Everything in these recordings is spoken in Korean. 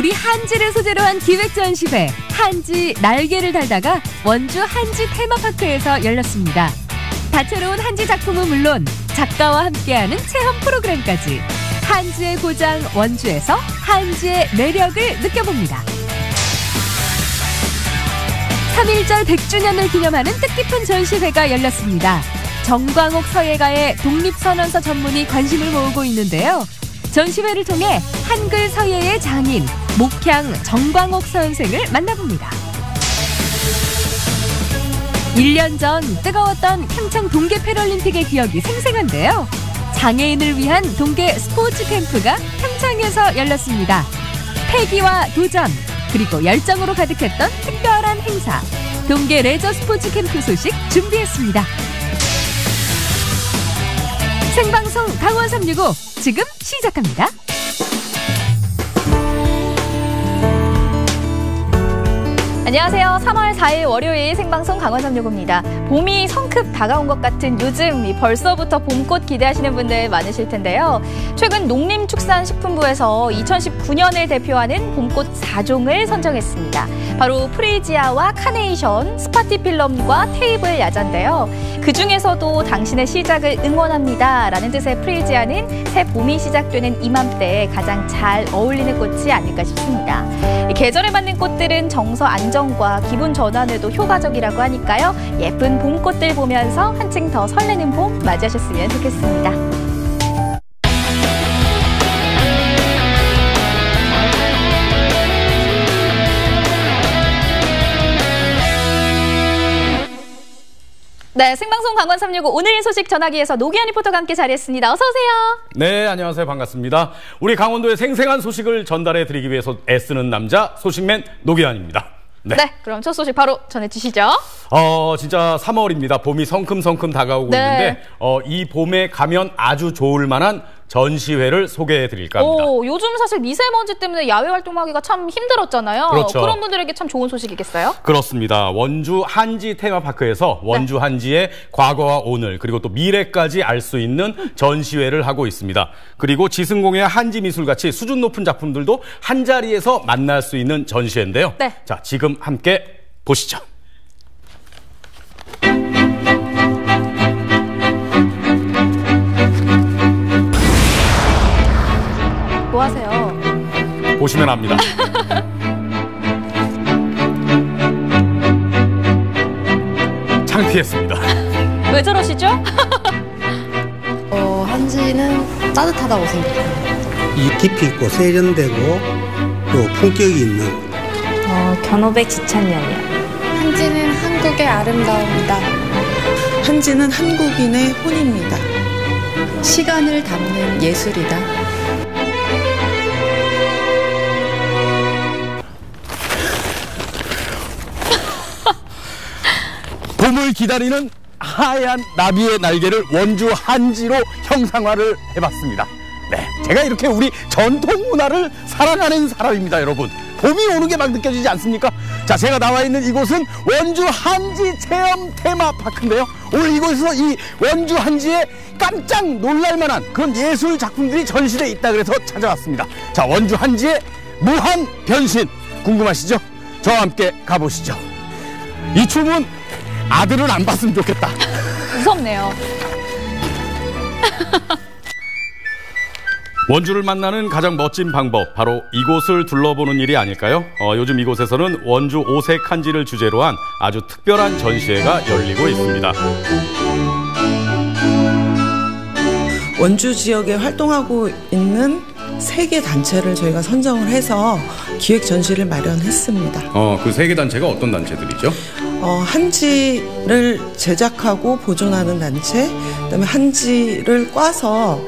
우리 한지를 소재로 한 기획 전시회 한지 날개를 달다가 원주 한지 테마파크에서 열렸습니다. 다채로운 한지 작품은 물론 작가와 함께하는 체험 프로그램까지 한지의 고장 원주에서 한지의 매력을 느껴봅니다. 3.1절 100주년을 기념하는 뜻깊은 전시회가 열렸습니다. 정광옥 서예가의 독립선언서 전문이 관심을 모으고 있는데요. 전시회를 통해 한글 서예의 장인 목향 정광옥 선생을 만나봅니다. 1년 전 뜨거웠던 평창 동계 패럴림픽의 기억이 생생한데요. 장애인을 위한 동계 스포츠 캠프가 평창에서 열렸습니다. 패기와 도전, 그리고 열정으로 가득했던 특별한 행사, 동계 레저 스포츠 캠프 소식 준비했습니다. 생방송 강원 365 지금 시작합니다. 안녕하세요. 3월 4일 월요일 생방송 강원 365입니다. 봄이 성급 다가온 것 같은 요즘 벌써부터 봄꽃 기대하시는 분들 많으실 텐데요. 최근 농림축산식품부에서 2019년을 대표하는 봄꽃 4종을 선정했습니다. 바로 프리지아와 카네이션, 스파티필럼과 테이블 야자인데요. 그중에서도 당신의 시작을 응원합니다 라는 뜻의 프리지아는 새 봄이 시작되는 이맘때에 가장 잘 어울리는 꽃이 아닐까 싶습니다. 계절에 맞는 꽃들은 정서 안정과 기분 전환에도 효과적이라고 하니까요. 예쁜 봄꽃들 보면서 한층 더 설레는 봄 맞이하셨으면 좋겠습니다. 네, 생방송 강원 365 오늘 소식 전하기 위해서 노기현 리포터가 함께 자리했습니다. 어서 오세요. 네, 안녕하세요. 반갑습니다. 우리 강원도의 생생한 소식을 전달해 드리기 위해서 애쓰는 남자 소식맨 노기현입니다. 네, 그럼 첫 소식 바로 전해주시죠. 진짜 3월입니다. 봄이 성큼성큼 다가오고 있는데 이 봄에 가면 아주 좋을 만한 전시회를 소개해 드릴까 합니다. 요즘 사실 미세먼지 때문에 야외 활동하기가 참 힘들었잖아요. 그렇죠. 그런 분들에게 참 좋은 소식이겠어요? 그렇습니다. 원주 한지 테마파크에서 원주 한지의 과거와 오늘 그리고 또 미래까지 알 수 있는 전시회를 하고 있습니다. 그리고 지승공의 한지미술같이 수준 높은 작품들도 한자리에서 만날 수 있는 전시회인데요. 네. 자, 지금 함께 보시죠. 뭐 하세요? 보시면 압니다. 창피했습니다. 왜 저러시죠? 한지는 따뜻하다고 생각합니다. 이 깊이 있고 세련되고 또 품격이 있는 견호백 지천년이요. 한지는 한국의 아름다움이다. 한지는 한국인의 혼입니다. 시간을 담는 예술이다. 봄을 기다리는 하얀 나비의 날개를 원주 한지로 형상화를 해봤습니다. 네, 제가 이렇게 우리 전통 문화를 사랑하는 사람입니다, 여러분. 봄이 오는 게 막 느껴지지 않습니까? 자, 제가 나와 있는 이곳은 원주 한지 체험 테마파크인데요. 오늘 이곳에서 이 원주 한지에 깜짝 놀랄만한 그런 예술 작품들이 전시되어 있다 그래서 찾아왔습니다. 자, 원주 한지의 무한 변신 궁금하시죠? 저와 함께 가보시죠. 이 춤은 아들은 안 봤으면 좋겠다. 무섭네요. 원주를 만나는 가장 멋진 방법, 바로 이곳을 둘러보는 일이 아닐까요? 요즘 이곳에서는 원주 오색 한지를 주제로 한 아주 특별한 전시회가 열리고 있습니다. 원주 지역에 활동하고 있는 3개 단체를 저희가 선정을 해서 기획 전시를 마련했습니다. 그 3개 단체가 어떤 단체들이죠? 한지를 제작하고 보존하는 단체, 그다음에 한지를 꽈서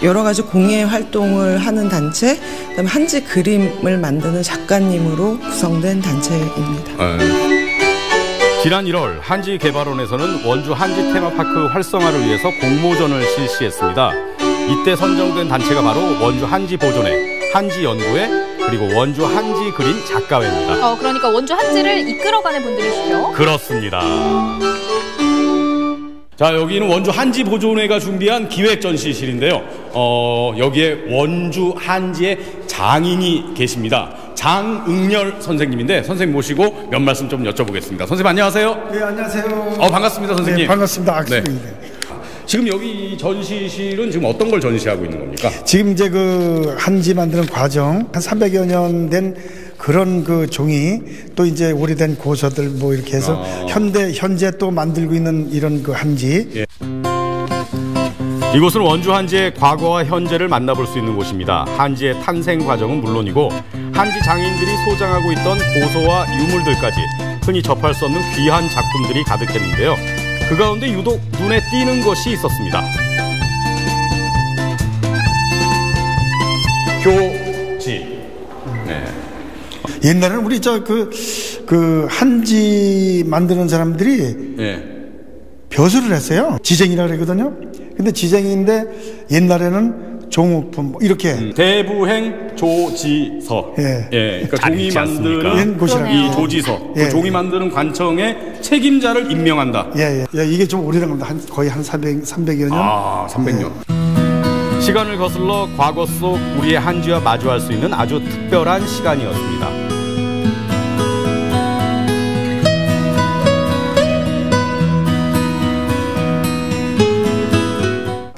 여러 가지 공예 활동을 하는 단체, 그다음에 한지 그림을 만드는 작가님으로 구성된 단체입니다. 지난 1월 한지개발원에서는 원주 한지 테마파크 활성화를 위해서 공모전을 실시했습니다. 이때 선정된 단체가 바로 원주 한지보존회, 한지연구회, 그리고 원주 한지 그림 작가회입니다. 그러니까 원주 한지를 이끌어가는 분들이시죠? 그렇습니다. 자, 여기는 원주 한지보존회가 준비한 기획 전시실인데요. 여기에 원주 한지의 장인이 계십니다. 장응렬 선생님인데 선생님 모시고 몇 말씀 좀 여쭤보겠습니다. 선생님 안녕하세요. 네, 안녕하세요. 반갑습니다, 선생님. 네, 반갑습니다. 악수입니다. 네. 지금 여기 전시실은 지금 어떤 걸 전시하고 있는 겁니까? 지금 이제 그 한지 만드는 과정, 한 300여 년 된 그런 그 종이, 또 이제 오래된 고서들 뭐 이렇게 해서 현재 또 만들고 있는 이런 그 한지. 예. 이곳은 원주 한지의 과거와 현재를 만나볼 수 있는 곳입니다. 한지의 탄생 과정은 물론이고 한지 장인들이 소장하고 있던 고서와 유물들까지 흔히 접할 수 없는 귀한 작품들이 가득했는데요. 그 가운데 유독 눈에 띄는 것이 있었습니다. 교지. 네. 옛날에는 우리 그 한지 만드는 사람들이 네. 벼슬을 했어요. 지쟁이라 그러거든요. 근데 지쟁이인데 옛날에는 종우품 이렇게 대부행 조지서. 예. 예. 그러니까 종이 만드는 곳이라고. 이 조지서. 예. 그 종이 만드는 관청의 책임자를 임명한다. 예. 이게 좀 오래된 겁니다. 거의 한 300여 년. 300년. 예. 시간을 거슬러 과거 속 우리의 한지와 마주할 수 있는 아주 특별한 시간이었습니다.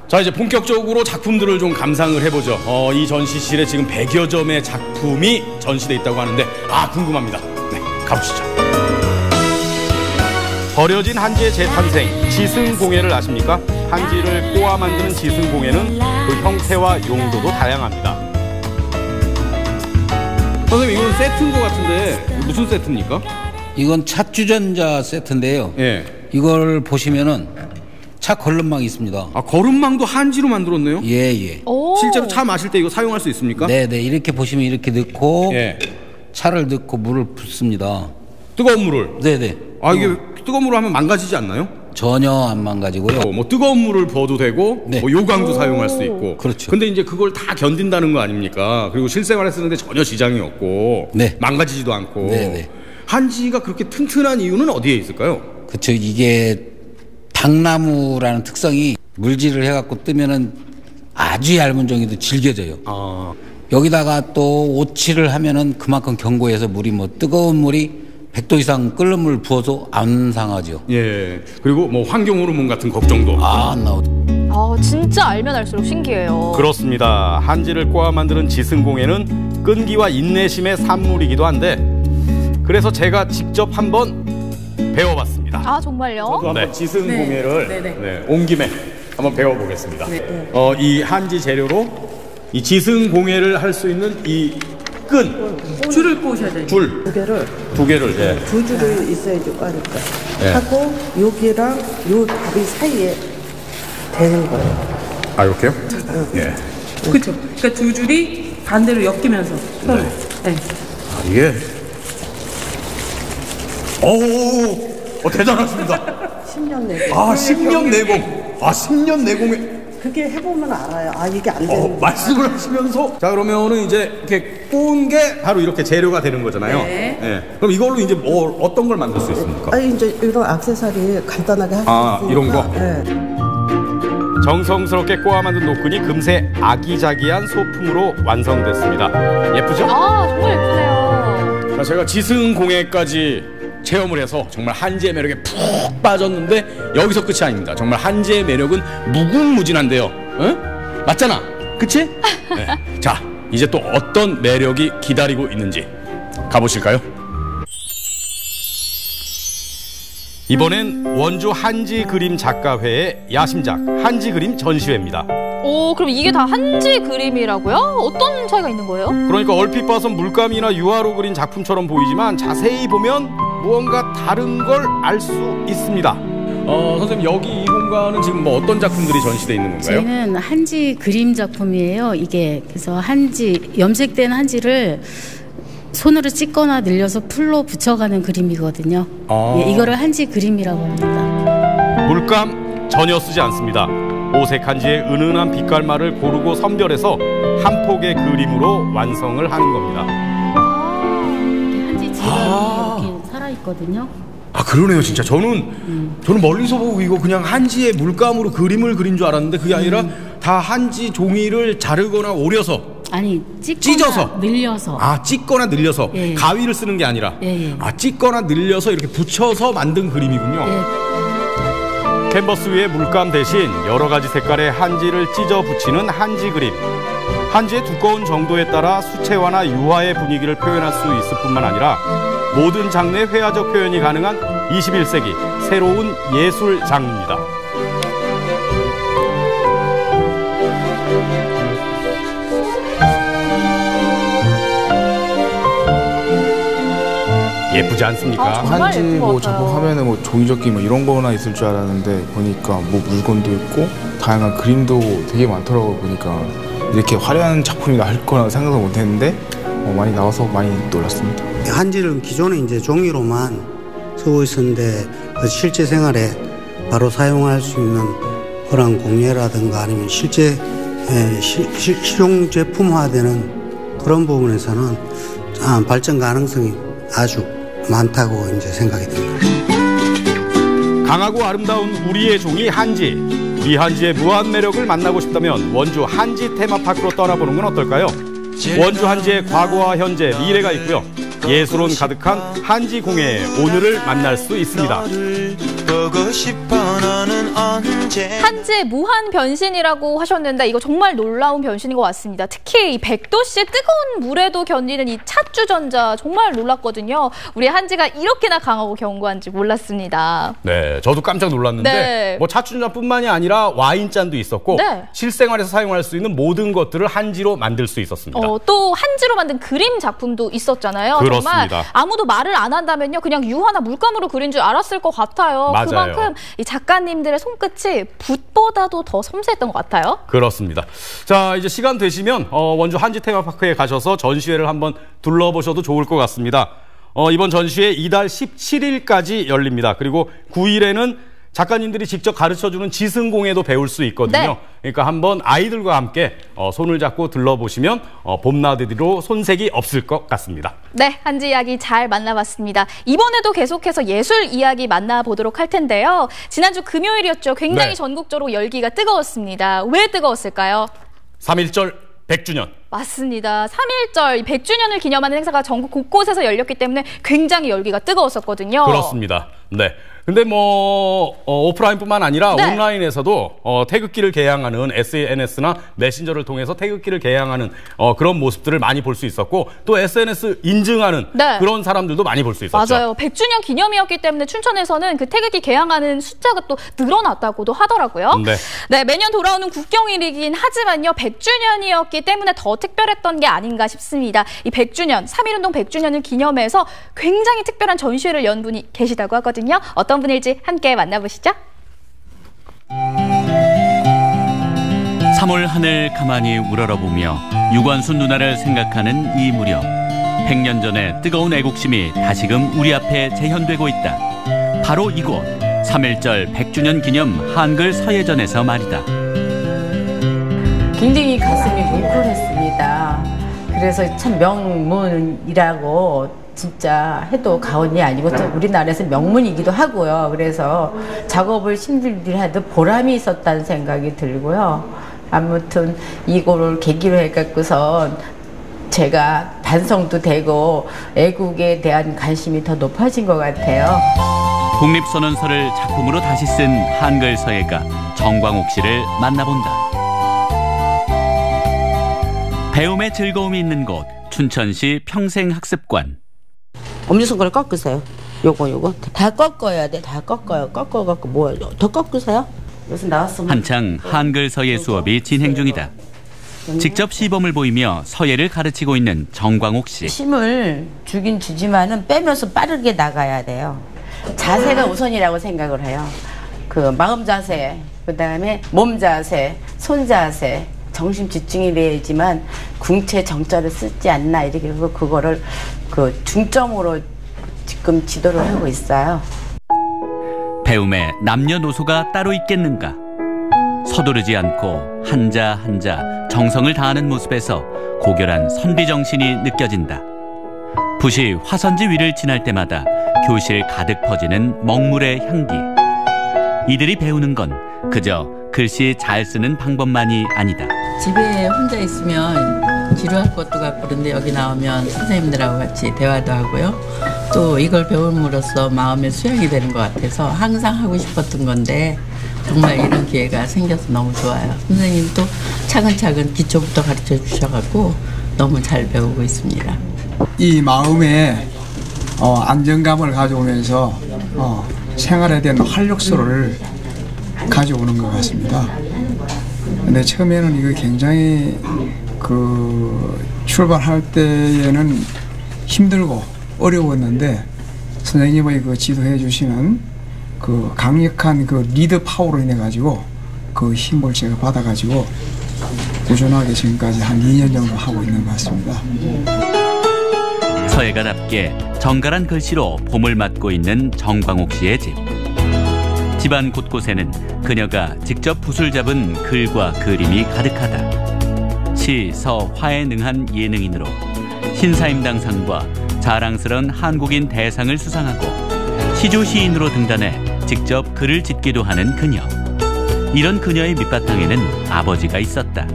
자, 이제 본격적으로 작품들을 좀 감상을 해보죠. 이 전시실에 지금 100여 점의 작품이 전시돼 있다고 하는데 궁금합니다. 네, 가보시죠. 버려진 한지의 재탄생, 지승공예를 아십니까? 한지를 꼬아 만드는 지승공예는 그 형태와 용도도 다양합니다. 선생님, 이건 세트인 것 같은데 무슨 세트입니까? 이건 찻주전자 세트인데요. 예. 이걸 보시면은 차 걸음망이 있습니다. 걸음망도 한지로 만들었네요? 예. 실제로 차 마실 때 이거 사용할 수 있습니까? 네네. 이렇게 보시면 이렇게 넣고 예. 차를 넣고 물을 붓습니다. 뜨거운 물을? 네네. 이게 뜨거운 물을 하면 망가지지 않나요? 전혀 안 망가지고요. 뭐 뜨거운 물을 부어도 되고, 네. 뭐 요강도 사용할 수 있고. 그렇죠. 근데 이제 그걸 다 견딘다는 거 아닙니까? 그리고 실생활에 쓰는데 전혀 지장이 없고, 네. 망가지지도 않고. 네네. 한지가 그렇게 튼튼한 이유는 어디에 있을까요? 그렇죠. 이게 당나무라는 특성이 물질을 해갖고 뜨면은 아주 얇은 종이도 질겨져요. 여기다가 또 오칠을 하면은 그만큼 견고해서 물이 뭐 뜨거운 물이 100도 이상 끓는 물 부어도 안 상하죠. 예. 그리고 뭐 환경 호르몬 같은 걱정도 안 나오죠. 진짜 알면 알수록 신기해요. 그렇습니다. 한지를 꼬아 만드는 지승공예는 끈기와 인내심의 산물이기도 한데, 그래서 제가 직접 한번 배워봤습니다. 정말요? 저도 한번 지승공예를 온 김에 한번 배워보겠습니다. 이 한지 재료로 이 지승공예를 할 수 있는 이 끈, 줄을 꼬셔야 돼요. 줄 두 개를 예. 두 줄을 있어야지 빠니까. 예. 하고 여기랑 요 다리 사이에 대는 거예요. 이렇게요? 예. 그렇죠. 그러니까 두 줄이 반대로 엮이면서. 네. 이게 대단하십니다. 10년 내공. 10년 내공. 10년 내공에. 그게 해보면 알아요. 이게 안 되는 말씀을 하시면서. 자, 그러면은 이제 이렇게 꼬은 게 바로 이렇게 재료가 되는 거잖아요. 네. 예. 그럼 이걸로 이제 어떤 걸 만들 수 있습니까? 이제 이런 액세서리 간단하게 할 수 있으니까. 이런 거? 네. 정성스럽게 꼬아 만든 노끈이 금세 아기자기한 소품으로 완성됐습니다. 예쁘죠? 정말 예쁘네요. 자, 제가 지승공예까지 체험을 해서 정말 한지의 매력에 푹 빠졌는데 여기서 끝이 아닙니다. 정말 한지의 매력은 무궁무진한데요. 응? 맞잖아. 그치? 네. 자, 이제 또 어떤 매력이 기다리고 있는지 가보실까요? 이번엔 원주 한지 그림 작가회의 야심작 한지 그림 전시회입니다. 그럼 이게 다 한지 그림이라고요? 어떤 차이가 있는 거예요? 그러니까 얼핏 봐선 물감이나 유화로 그린 작품처럼 보이지만 자세히 보면 무언가 다른 걸 알 수 있습니다. 선생님, 여기 이 공간은 지금 뭐 어떤 작품들이 전시되어 있는 건가요? 저희는 한지 그림 작품이에요. 이게 그래서 염색된 한지를 손으로 찢거나 늘려서 풀로 붙여가는 그림이거든요. 이거를 한지 그림이라고 합니다. 물감 전혀 쓰지 않습니다. 오색 한지의 은은한 빛깔말을 고르고 선별해서 한 폭의 그림으로 완성을 하는 겁니다. 한지 지방이 이렇게 살아있거든요. 아, 그러네요, 진짜. 저는 멀리서 보고 이거 그냥 한지에 물감으로 그림을 그린 줄 알았는데 그게 아니라 다 한지 종이를 자르거나 오려서. 아니, 찢어서 늘려서. 아, 찢거나 늘려서. 예. 가위를 쓰는 게 아니라. 예. 아, 찢거나 늘려서 이렇게 붙여서 만든 그림이군요. 예. 캔버스 위에 물감 대신 여러 가지 색깔의 한지를 찢어 붙이는 한지 그림. 한지의 두꺼운 정도에 따라 수채화나 유화의 분위기를 표현할 수 있을 뿐만 아니라 모든 장르의 회화적 표현이 가능한 21세기 새로운 예술 장르입니다. 예쁘지 않습니까? 아, 한지 뭐 작업하면은 뭐 종이접기 뭐 이런 거나 있을 줄 알았는데 보니까 뭐 물건도 있고 다양한 그림도 되게 많더라고요. 보니까 이렇게 화려한 작품이 할 거라 생각도 못했는데 많이 나와서 많이 놀랐습니다. 한지는 기존에 이제 종이로만 쓰고 있었는데 실제 생활에 바로 사용할 수 있는 그런 공예라든가 아니면 실제 실용 제품화되는 그런 부분에서는 발전 가능성이 아주 많다고 이제 생각이 듭니다. 강하고 아름다운 우리의 종이 한지. 이 한지의 무한 매력을 만나고 싶다면 원주 한지 테마파크로 떠나보는 건 어떨까요? 원주 한지의 과거와 현재, 미래가 있고요. 예술혼 가득한 한지 공예의 오늘을 만날 수 있습니다. 한지의 무한 변신이라고 하셨는데 이거 정말 놀라운 변신인 것 같습니다. 특히 이 100도씨의 뜨거운 물에도 견디는 이 찻주전자 정말 놀랐거든요. 우리 한지가 이렇게나 강하고 견고한지 몰랐습니다. 네, 저도 깜짝 놀랐는데 네. 뭐 찻주전자뿐만이 아니라 와인잔도 있었고 네. 실생활에서 사용할 수 있는 모든 것들을 한지로 만들 수 있었습니다. 또 한지로 만든 그림 작품도 있었잖아요. 그렇습니다. 정말 아무도 말을 안 한다면요. 그냥 유화나 물감으로 그린 줄 알았을 것 같아요. 맞아요. 그만큼 이 작가님들의 손끝이 붓보다도 더 섬세했던 것 같아요. 그렇습니다. 자, 이제 시간 되시면 원주 한지 테마파크에 가셔서 전시회를 한번 둘러보셔도 좋을 것 같습니다. 이번 전시회 이달 17일까지 열립니다. 그리고 9일에는 작가님들이 직접 가르쳐주는 지승공예도 배울 수 있거든요. 네. 그러니까 한번 아이들과 함께 손을 잡고 들러보시면 봄나들이로 손색이 없을 것 같습니다. 네, 한지 이야기 잘 만나봤습니다. 이번에도 계속해서 예술 이야기 만나보도록 할 텐데요. 지난주 금요일이었죠. 굉장히 네. 전국적으로 열기가 뜨거웠습니다. 왜 뜨거웠을까요? 3.1절 100주년. 맞습니다. 3.1절 100주년을 기념하는 행사가 전국 곳곳에서 열렸기 때문에 굉장히 열기가 뜨거웠었거든요. 그렇습니다. 네. 근데 뭐 오프라인뿐만 아니라 네. 온라인에서도 태극기를 개양하는 SNS나 메신저를 통해서 태극기를 개양하는 그런 모습들을 많이 볼 수 있었고 또 SNS 인증하는 네. 그런 사람들도 많이 볼 수 있었죠. 맞아요. 100주년 기념이었기 때문에 춘천에서는 그 태극기 개양하는 숫자가 또 늘어났다고도 하더라고요. 네. 네, 매년 돌아오는 국경일이긴 하지만요. 100주년이었기 때문에 더 특별했던 게 아닌가 싶습니다. 이 100주년, 3.1운동 100주년을 기념해서 굉장히 특별한 전시회를 연 분이 계시다고 하거든요. 어떤 분일지 함께 만나보시죠. 3월 하늘 가만히 우러러보며 유관순 누나를 생각하는 이 무렵 100년 전의 뜨거운 애국심이 다시금 우리 앞에 재현되고 있다. 바로 이곳 3.1절 100주년 기념 한글 서예전에서 말이다. 굉장히 가슴이 뭉클했습니다. 그래서 참 명문이라고 진짜 해도 과언이 아니고 또 우리나라에서 명문이기도 하고요. 그래서 작업을 힘들게 해도 보람이 있었다는 생각이 들고요. 아무튼 이거를 계기로 해갖고선 제가 반성도 되고 애국에 대한 관심이 더 높아진 것 같아요. 독립선언서를 작품으로 다시 쓴 한글 서예가 정광옥 씨를 만나본다. 배움의 즐거움이 있는 곳 춘천시 평생학습관. 엄지손가락 꺾으세요. 요거 다 꺾어야 돼. 다 꺾어요. 꺾어갖고 뭐야? 더 꺾으세요. 여기서 나왔으면 한창 한글 서예 수업이 진행 중이다. 직접 시범을 보이며 서예를 가르치고 있는 정광옥 씨. 힘을 주긴 주지만은 빼면서 빠르게 나가야 돼요. 자세가 우선이라고 생각을 해요. 그 마음 자세, 그 다음에 몸 자세, 손 자세, 정신 집중이 돼야지만 궁체 정자를 쓰지 않나 이렇게 해서 그거를 그 중점으로 지금 지도를 하고 있어요. 배움에 남녀노소가 따로 있겠는가? 서두르지 않고 한자 한자 정성을 다하는 모습에서 고결한 선비 정신이 느껴진다. 붓이 화선지 위를 지날 때마다 교실 가득 퍼지는 먹물의 향기. 이들이 배우는 건 그저 글씨 잘 쓰는 방법만이 아니다. 집에 혼자 있으면 지루할 것도 같고 그런데 여기 나오면 선생님들하고 같이 대화도 하고요. 또 이걸 배움으로써 마음의 수양이 되는 것 같아서 항상 하고 싶었던 건데 정말 이런 기회가 생겨서 너무 좋아요. 선생님도 차근차근 기초부터 가르쳐 주셔가지고 너무 잘 배우고 있습니다. 이 마음에 안정감을 가져오면서 생활에 대한 활력소를 가져오는 것 같습니다. 근데 처음에는 이거 굉장히 출발할 때에는 힘들고 어려웠는데 선생님의 지도해 주시는 강력한 리더 파워로 인해 가지고 그 힘을 제가 받아 가지고 꾸준하게 지금까지 한 2년 정도 하고 있는 것 같습니다. 서예가답게 정갈한 글씨로 봄을 맞고 있는 정광옥 씨의 집. 집안 곳곳에는 그녀가 직접 붓을 잡은 글과 그림이 가득하다. 시, 서, 화에 능한 예능인으로 신사임당상과 자랑스러운 한국인 대상을 수상하고 시조 시인으로 등단해 직접 글을 짓기도 하는 그녀. 이런 그녀의 밑바탕에는 아버지가 있었다.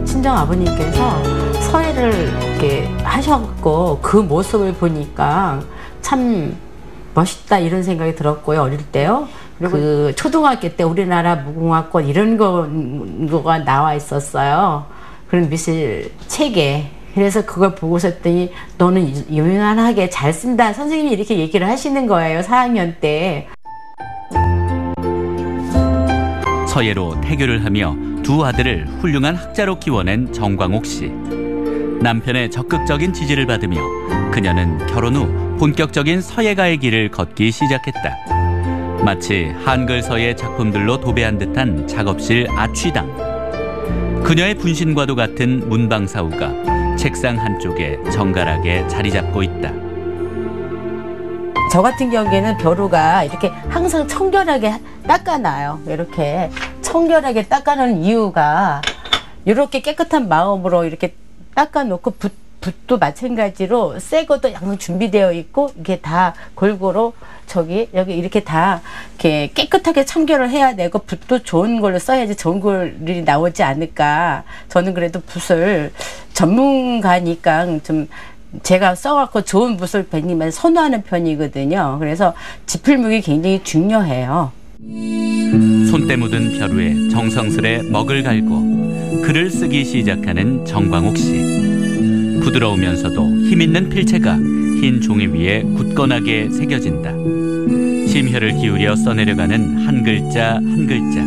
친정 아버님께서 서예를 이렇게 하셨고 그 모습을 보니까 참 멋있다 이런 생각이 들었고요. 어릴 때요. 그리고 초등학교 때 우리나라 무궁화꽃 이런 거가 나와 있었어요. 그런 미술 책에. 그래서 그걸 보고서 했더니 너는 유난하게 잘 쓴다. 선생님이 이렇게 얘기를 하시는 거예요. 4학년 때. 서예로 태교를 하며 두 아들을 훌륭한 학자로 키워낸 정광옥 씨. 남편의 적극적인 지지를 받으며 그녀는 결혼 후 본격적인 서예가의 길을 걷기 시작했다. 마치 한글 서예 작품들로 도배한 듯한 작업실 아취당. 그녀의 분신과도 같은 문방사우가 책상 한쪽에 정갈하게 자리 잡고 있다. 저 같은 경우에는 벼루가 이렇게 항상 청결하게 닦아놔요. 이렇게 청결하게 닦아놓은 이유가 이렇게 깨끗한 마음으로 이렇게 닦아놓고 붓도 마찬가지로 새 것도 항상 준비되어 있고 이게 다 골고루 여기 이렇게 다 이렇게 깨끗하게 청결을 해야 되고 붓도 좋은 걸로 써야지 좋은 글이 나오지 않을까. 저는 그래도 붓을 전문가니까 좀 제가 써갖고 좋은 붓을 붓님을 선호하는 편이거든요. 그래서 지필묵이 굉장히 중요해요. 손때 묻은 벼루에 정성스레 먹을 갈고 글을 쓰기 시작하는 정광옥 씨. 부드러우면서도 힘있는 필체가 흰 종이 위에 굳건하게 새겨진다. 심혈을 기울여 써내려가는 한 글자 한 글자.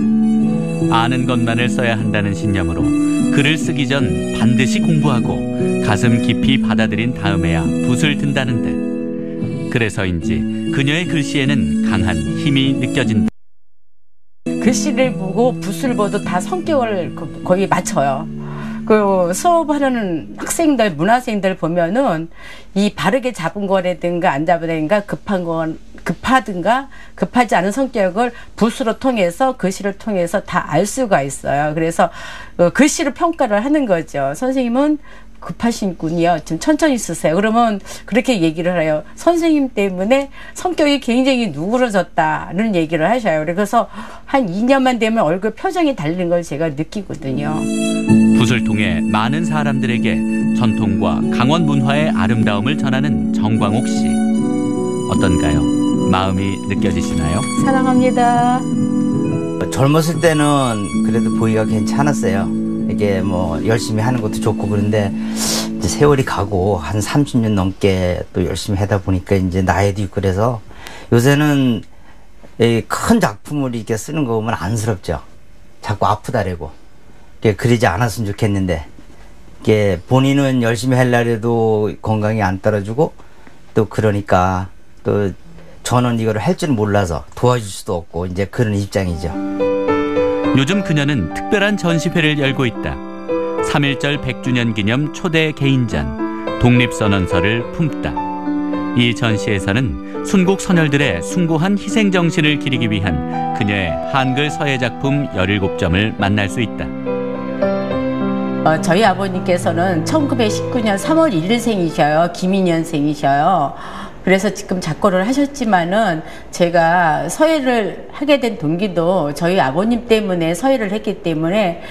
아는 것만을 써야 한다는 신념으로 글을 쓰기 전 반드시 공부하고 가슴 깊이 받아들인 다음에야 붓을 든다는데, 그래서인지 그녀의 글씨에는 강한 힘이 느껴진다. 글씨를 보고 붓을 봐도 다 성격을 거의 맞춰요. 그 수업하는 학생들, 문화생들 보면은 이 바르게 잡은 거라든가 안 잡으든가 급하든가 급하지 않은 성격을 붓으로 통해서 글씨를 통해서 다 알 수가 있어요. 그래서 글씨로 평가를 하는 거죠. 선생님은 급하신 분이요. 좀 천천히 쓰세요. 그러면 그렇게 얘기를 해요. 선생님 때문에 성격이 굉장히 누그러졌다는 얘기를 하셔요. 그래서 한 2년만 되면 얼굴 표정이 달리는 걸 제가 느끼거든요. 붓을 통해 많은 사람들에게 전통과 강원 문화의 아름다움을 전하는 정광옥 씨. 어떤가요? 마음이 느껴지시나요? 사랑합니다. 젊었을 때는 그래도 보기가 괜찮았어요. 이게 뭐 열심히 하는 것도 좋고 그런데 이제 세월이 가고 한 30년 넘게 또 열심히 하다 보니까 이제 나이도 있고 그래서 요새는 큰 작품을 이렇게 쓰는 거 보면 안쓰럽죠. 자꾸 아프다래고. 그러지 않았으면 좋겠는데 이게 본인은 열심히 하려고 해도 건강이 안 따라주고 또 그러니까 또 저는 이걸 할 줄 몰라서 도와줄 수도 없고 이제 그런 입장이죠. 요즘 그녀는 특별한 전시회를 열고 있다. 3.1절 100주년 기념 초대 개인전 독립선언서를 품다. 이 전시에서는 순국 선열들의 숭고한 희생정신을 기리기 위한 그녀의 한글 서예 작품 17점을 만날 수 있다. 저희 아버님께서는 1919년 3월 1일생이셔요. 김인년생이셔요. 그래서 지금 작고를 하셨지만은 제가 서예를 하게 된 동기도 저희 아버님 때문에 서예를 했기 때문에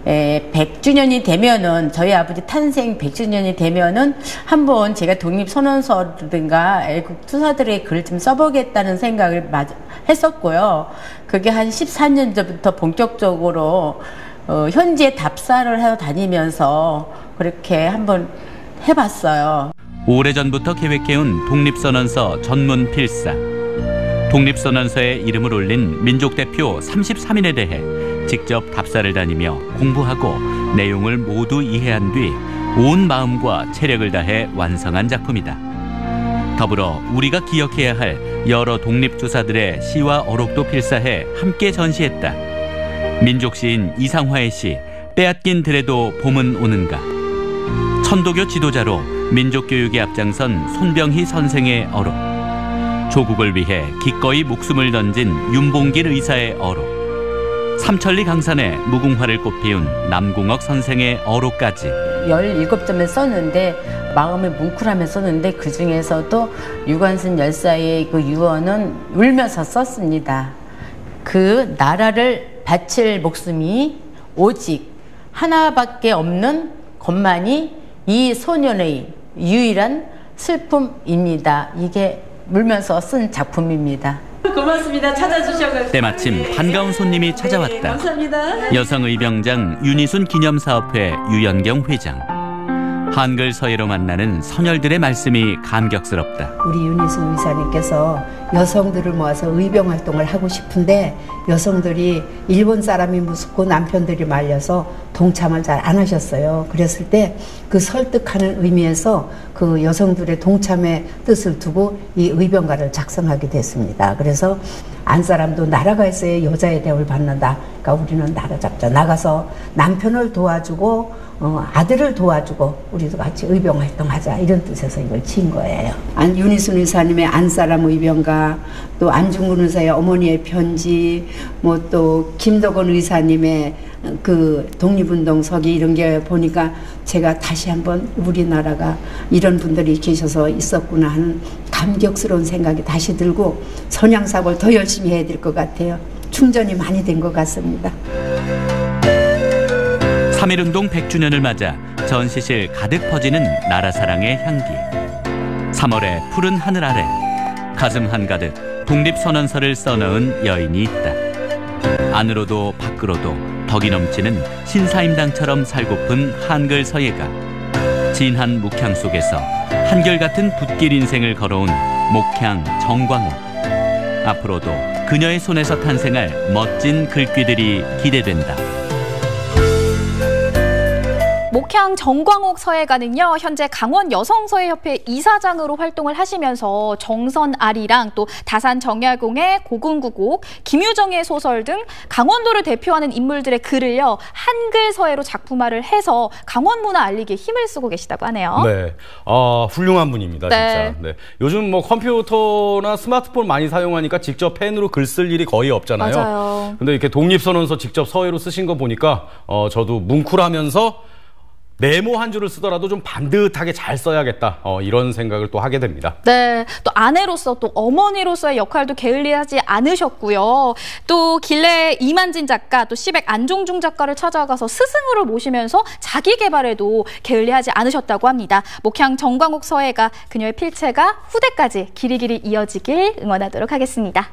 100주년이 되면은 저희 아버지 탄생 100주년이 되면은 한번 제가 독립선언서라든가 애국 투사들의 글을 좀 써보겠다는 생각을 했었고요. 그게 한 14년 전부터 본격적으로 현지에 답사를 하러 다니면서 그렇게 한번 해봤어요. 오래전부터 계획해온 독립선언서 전문 필사. 독립선언서에 이름을 올린 민족대표 33인에 대해 직접 답사를 다니며 공부하고 내용을 모두 이해한 뒤 온 마음과 체력을 다해 완성한 작품이다. 더불어 우리가 기억해야 할 여러 독립주사들의 시와 어록도 필사해 함께 전시했다. 민족시인 이상화의 시 빼앗긴 들에도 봄은 오는가. 천도교 지도자로 민족교육에 앞장선 손병희 선생의 어록, 조국을 위해 기꺼이 목숨을 던진 윤봉길 의사의 어록, 삼천리 강산에 무궁화를 꽃피운 남궁옥 선생의 어록까지 17점을 썼는데 마음이 뭉클하며 썼는데 그 중에서도 유관순 열사의 그 유언은 울면서 썼습니다. 그 나라를 바칠 목숨이 오직 하나밖에 없는 것만이 이 소년의 유일한 슬픔입니다. 이게 울면서 쓴 작품입니다. 고맙습니다. 찾아주셔서. 때마침 반가운 손님이 찾아왔다. 네, 감사합니다. 여성의병장 윤희순 기념사업회 유연경 회장. 한글 서예로 만나는 선열들의 말씀이 감격스럽다. 우리 윤희순 의사님께서 여성들을 모아서 의병 활동을 하고 싶은데 여성들이 일본 사람이 무섭고 남편들이 말려서 동참을 잘 안 하셨어요. 그랬을 때 그 설득하는 의미에서 그 여성들의 동참의 뜻을 두고 이 의병가를 작성하게 됐습니다. 그래서 안 사람도 나라가 있어야 여자의 대우를 받는다. 그러니까 우리는 나라 잡자. 나가서 남편을 도와주고 아들을 도와주고 우리도 같이 의병 활동하자 이런 뜻에서 이걸 지은 거예요. 윤희순 의사님의 안사람 의병가, 또 안중근 의사의 어머니의 편지, 뭐 또 김덕원 의사님의 그 독립운동서기 이런 게 보니까 제가 다시 한번 우리나라가 이런 분들이 계셔서 있었구나 하는 감격스러운 생각이 다시 들고 선양사업을 더 열심히 해야 될 것 같아요. 충전이 많이 된 것 같습니다. 3.1운동 100주년을 맞아 전시실 가득 퍼지는 나라 사랑의 향기. 3월의 푸른 하늘 아래 가슴 한가득 독립선언서를 써넣은 여인이 있다. 안으로도 밖으로도 덕이 넘치는 신사임당처럼 살고픈 한글 서예가 진한 묵향 속에서 한결같은 붓길 인생을 걸어온 목향 정광옥. 앞으로도 그녀의 손에서 탄생할 멋진 글귀들이 기대된다. 목향 정광옥 서예가는요, 현재 강원 여성서예협회 이사장으로 활동을 하시면서 정선아리랑 또 다산 정약용의 고군구곡, 김유정의 소설 등 강원도를 대표하는 인물들의 글을요, 한글 서예로 작품화를 해서 강원 문화 알리기에 힘을 쓰고 계시다고 하네요. 네, 훌륭한 분입니다, 네. 진짜. 네. 요즘 뭐 컴퓨터나 스마트폰 많이 사용하니까 직접 펜으로 글 쓸 일이 거의 없잖아요. 맞아요. 근데 이렇게 독립선언서 직접 서예로 쓰신 거 보니까 저도 뭉클하면서 네모 한 줄을 쓰더라도 좀 반듯하게 잘 써야겠다. 이런 생각을 또 하게 됩니다. 네, 또 아내로서 또 어머니로서의 역할도 게을리하지 않으셨고요. 또 길래 이만진 작가, 또 시백 안종중 작가를 찾아가서 스승으로 모시면서 자기 개발에도 게을리하지 않으셨다고 합니다. 목향 정광옥 서예가 그녀의 필체가 후대까지 길이길이 이어지길 응원하도록 하겠습니다.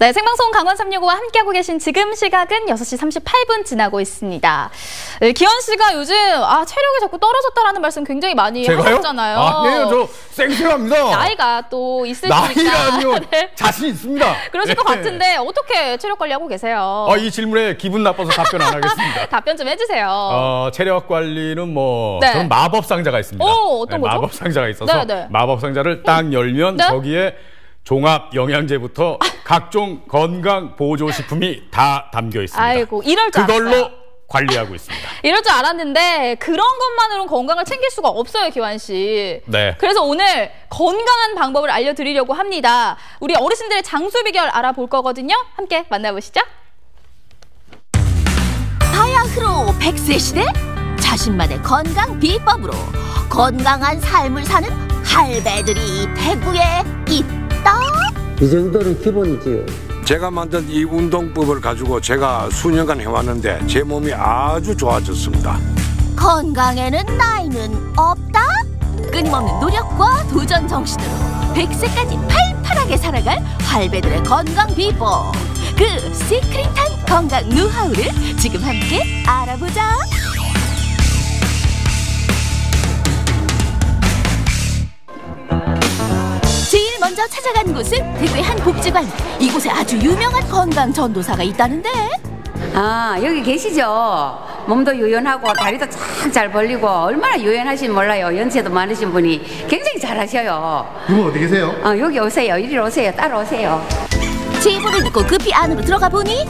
네, 생방송 강원 365와 함께하고 계신 지금 시각은 6시 38분 지나고 있습니다. 네, 기현 씨가 요즘 체력이 자꾸 떨어졌다라는 말씀 굉장히 많이 하셨잖아요. 아니에요, 저 쌩쌩합니다. 나이가 또 있으시니까. 나이라니요. 네. 자신 있습니다. 그러실 것 같은데 어떻게 체력 관리하고 계세요? 이 질문에 기분 나빠서 답변 안 하겠습니다. 답변 좀 해주세요. 체력 관리는 뭐 네. 저는 마법 상자가 있습니다. 어떤 거죠? 마법 상자가 있어서 네. 마법 상자를 딱 열면 거기에 종합 영양제부터 각종 건강 보조식품이 다 담겨 있습니다. 아이고, 이럴 줄 그걸로 알았어요. 관리하고 있습니다. 이럴 줄 알았는데 그런 것만으로는 건강을 챙길 수가 없어요, 기환 씨. 네. 그래서 오늘 건강한 방법을 알려드리려고 합니다. 우리 어르신들의 장수 비결 알아볼 거거든요. 함께 만나보시죠. 바야흐로 100세 시대 자신만의 건강 비법으로 건강한 삶을 사는 할배들이 대구에 있다. 이 정도는 기본이지요. 제가 만든 이 운동법을 가지고 제가 수년간 해왔는데 제 몸이 아주 좋아졌습니다. 건강에는 나이는 없다. 끊임없는 노력과 도전 정신으로 100세까지 팔팔하게 살아갈 할배들의 건강 비법, 그 시크릿한 건강 노하우를 지금 함께 알아보자. 제일 먼저 찾아간 곳은 대구의 한 복지관. 이곳에 아주 유명한 건강 전도사가 있다는데. 아, 여기 계시죠? 몸도 유연하고 다리도 쫙 잘 벌리고 얼마나 유연하신 몰라요. 연세도 많으신 분이 굉장히 잘하셔요. 이분 어디 계세요? 여기 오세요. 이리로 오세요. 따라오세요. 제보를 듣고 급히 안으로 들어가 보니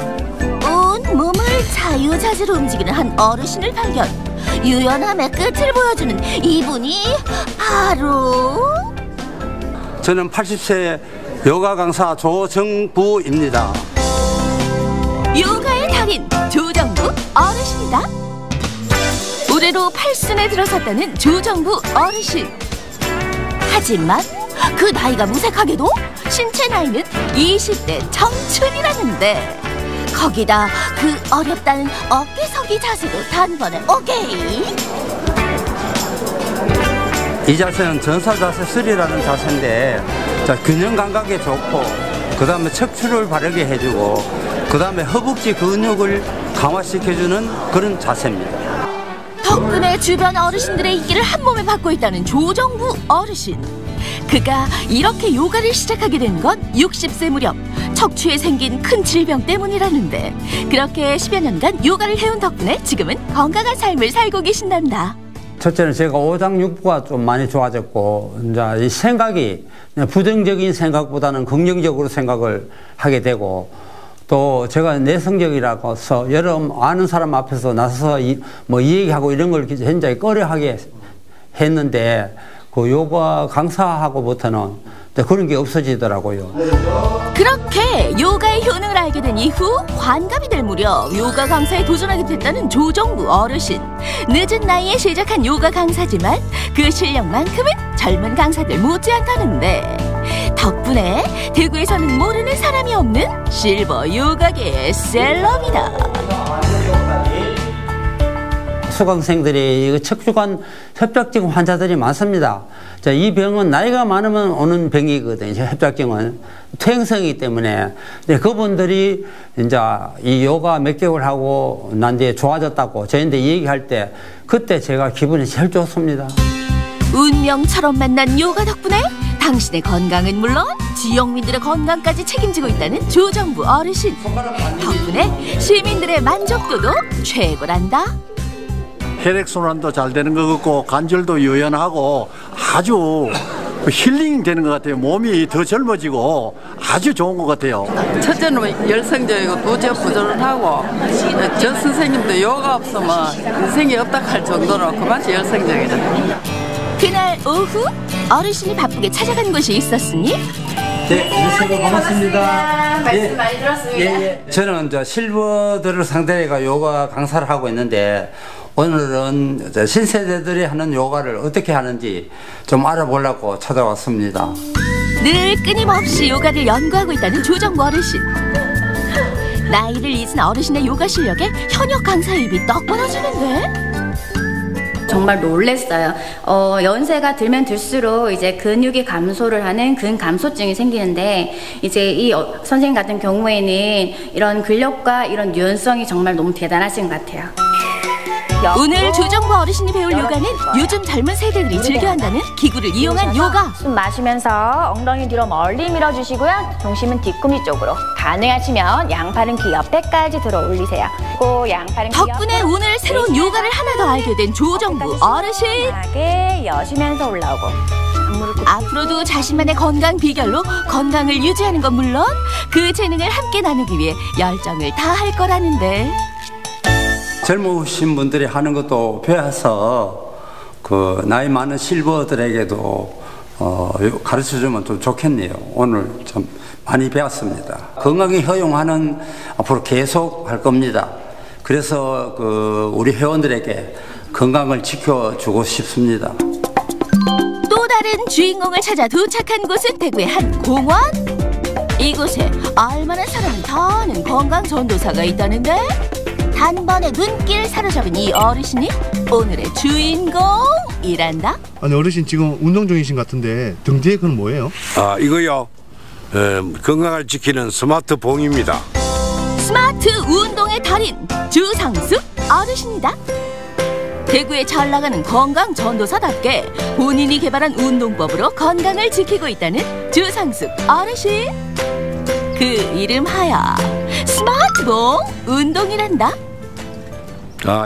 온 몸을 자유자재로 움직이는 한 어르신을 발견. 유연함의 끝을 보여주는 이분이 바로 저는 80세 요가 강사 조정부입니다. 요가의 달인 조정부 어르신이다. 올해로 8순에 들어섰다는 조정부 어르신. 하지만 그 나이가 무색하게도 신체 나이는 20대 청춘이라는데, 거기다 그 어렵다는 어깨서기 자세도 단번에 오케이. 이 자세는 전사 자세 3라는 자세인데, 자, 균형 감각에 좋고, 그 다음에 척추를 바르게 해주고, 그 다음에 허벅지 근육을 강화시켜주는 그런 자세입니다. 덕분에 주변 어르신들의 인기를 한 몸에 받고 있다는 조정부 어르신. 그가 이렇게 요가를 시작하게 된 건 60세 무렵 척추에 생긴 큰 질병 때문이라는데, 그렇게 10여 년간 요가를 해온 덕분에 지금은 건강한 삶을 살고 계신단다. 첫째는 제가 오장육부가 좀 많이 좋아졌고, 이제 이 생각이 부정적인 생각보다는 긍정적으로 생각을 하게 되고, 또 제가 내성적이라서 여러 아는 사람 앞에서 나서서 이 얘기하고 이런 걸 굉장히 꺼려하게 했는데, 그 요가 강사하고부터는 그런 게 없어지더라고요. 그렇게 요가의 효능을 알게 된 이후 환갑이 될 무렵 요가 강사에 도전하게 됐다는 조정부 어르신. 늦은 나이에 시작한 요가 강사지만 그 실력만큼은 젊은 강사들 못지않다는데, 덕분에 대구에서는 모르는 사람이 없는 실버 요가계의 셀럽이다. 수강생들이 척추관 협착증 환자들이 많습니다. 자, 이 병은 나이가 많으면 오는 병이거든요. 협착증은 퇴행성이기 때문에. 근데 그분들이 이제 이 요가 몇 개월 하고 난 뒤에 좋아졌다고 저희한테 얘기할 때, 그때 제가 기분이 제일 좋습니다. 운명처럼 만난 요가 덕분에 당신의 건강은 물론 지역민들의 건강까지 책임지고 있다는 조정부 어르신. 덕분에 시민들의 만족도도 최고란다. 혈액순환도 잘 되는 것 같고 관절도 유연하고 아주 힐링 되는 것 같아요. 몸이 더 젊어지고 아주 좋은 것 같아요. 첫째는 열성적이고 둘째 부지런하고, 저 선생님도 요가 없으면 인생이 없다 할 정도로 그만큼 열성적이다. 그날 오후 어르신이 바쁘게 찾아간 곳이 있었으니. 네, 안녕하세요. 반갑습니다. 말씀 많이 들었습니다. 저는 이제 실버들을 상대로 요가 강사를 하고 있는데, 오늘은 신세대들이 하는 요가를 어떻게 하는지 좀 알아보려고 찾아왔습니다. 늘 끊임없이 요가를 연구하고 있다는 조정부 어르신. 나이를 잊은 어르신의 요가 실력에 현역 강사 입이 떡 벌어지는데. 정말 놀랬어요. 연세가 들면 들수록 이제 근육이 감소를 하는 근감소증이 생기는데, 이제 이 선생님 같은 경우에는 이런 근력과 이런 유연성이 정말 너무 대단하신 것 같아요. 오늘 조정부 어르신이 배울 요가는 요즘 젊은 세대들이 즐겨한다는 기구를 이용한 요가. 숨 마시면서 엉덩이 뒤로 멀리 밀어주시고요. 중심은 뒤꿈치 쪽으로. 가능하시면 양팔은 귀 옆에까지 들어 올리세요. 양팔은 덕분에 오늘 새로운 요가를 하나 더 알게 된 조정부 어르신. 편하게 여시면서 올라오고. 앞으로도 자신만의 건강 비결로 건강을 유지하는 건 물론 그 재능을 함께 나누기 위해 열정을 다할 거라는데. 젊으신 분들이 하는 것도 배워서 그 나이 많은 실버들에게도 가르쳐주면 좀 좋겠네요. 오늘 좀 많이 배웠습니다. 건강에 허용하는 앞으로 계속 할 겁니다. 그래서 우리 회원들에게 건강을 지켜주고 싶습니다. 또 다른 주인공을 찾아 도착한 곳은 대구의 한 공원. 이곳에 알만한 사람은 다 아는 건강 전도사가 있다는데 단번에 눈길 사로잡은 이 어르신이 오늘의 주인공이란다. 아니 어르신 지금 운동 중이신 것 같은데 등 뒤에 그건 뭐예요? 아 이거요 건강을 지키는 스마트봉입니다. 스마트 운동의 달인 주상숙 어르신이다. 대구에 잘 나가는 건강 전도사답게 본인이 개발한 운동법으로 건강을 지키고 있다는 주상숙 어르신. 그 이름하여 스마트봉 운동이란다.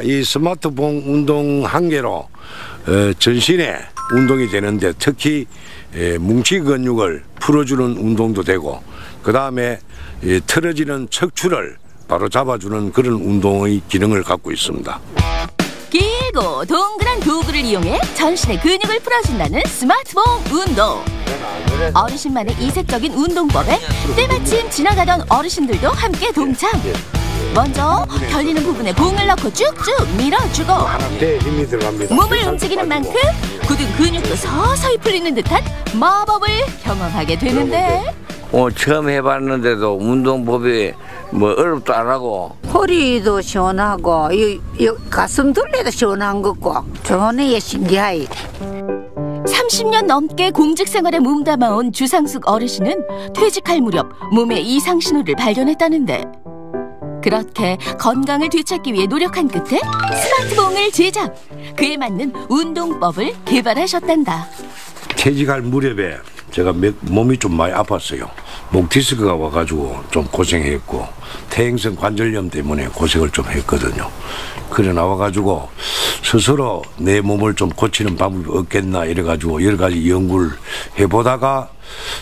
이 스마트봉 운동 한 개로 전신에 운동이 되는데 특히 뭉치 근육을 풀어주는 운동도 되고 그 다음에 틀어지는 척추를 바로 잡아주는 그런 운동의 기능을 갖고 있습니다. 길고 동그란 도구를 이용해 전신의 근육을 풀어준다는 스마트봉 운동. 어르신만의 이색적인 운동법에 때마침 지나가던 어르신들도 함께 동참. 먼저 결리는 부분에 봉을 넣고 쭉쭉 밀어주고 힘이 들어갑니다. 몸을 움직이는 만큼 굳은 근육도 서서히 풀리는 듯한 마법을 경험하게 되는데 처음 해봤는데도 운동법이 어렵도 안 하고 허리도 시원하고 이 가슴 둘레도 시원한 것고 좋네. 신기하이. 30년 넘게 공직 생활에 몸담아온 주상숙 어르신은 퇴직할 무렵 몸에 이상 신호를 발견했다는데 그렇게 건강을 되찾기 위해 노력한 끝에 스마트봉을 제작. 그에 맞는 운동법을 개발하셨단다. 퇴직할 무렵에 제가 몸이 좀 많이 아팠어요. 목 디스크가 와가지고 좀 고생했고 퇴행성 관절염 때문에 고생을 좀 했거든요. 그래 나와가지고 스스로 내 몸을 좀 고치는 방법이 없겠나 이래가지고 여러 가지 연구를 해보다가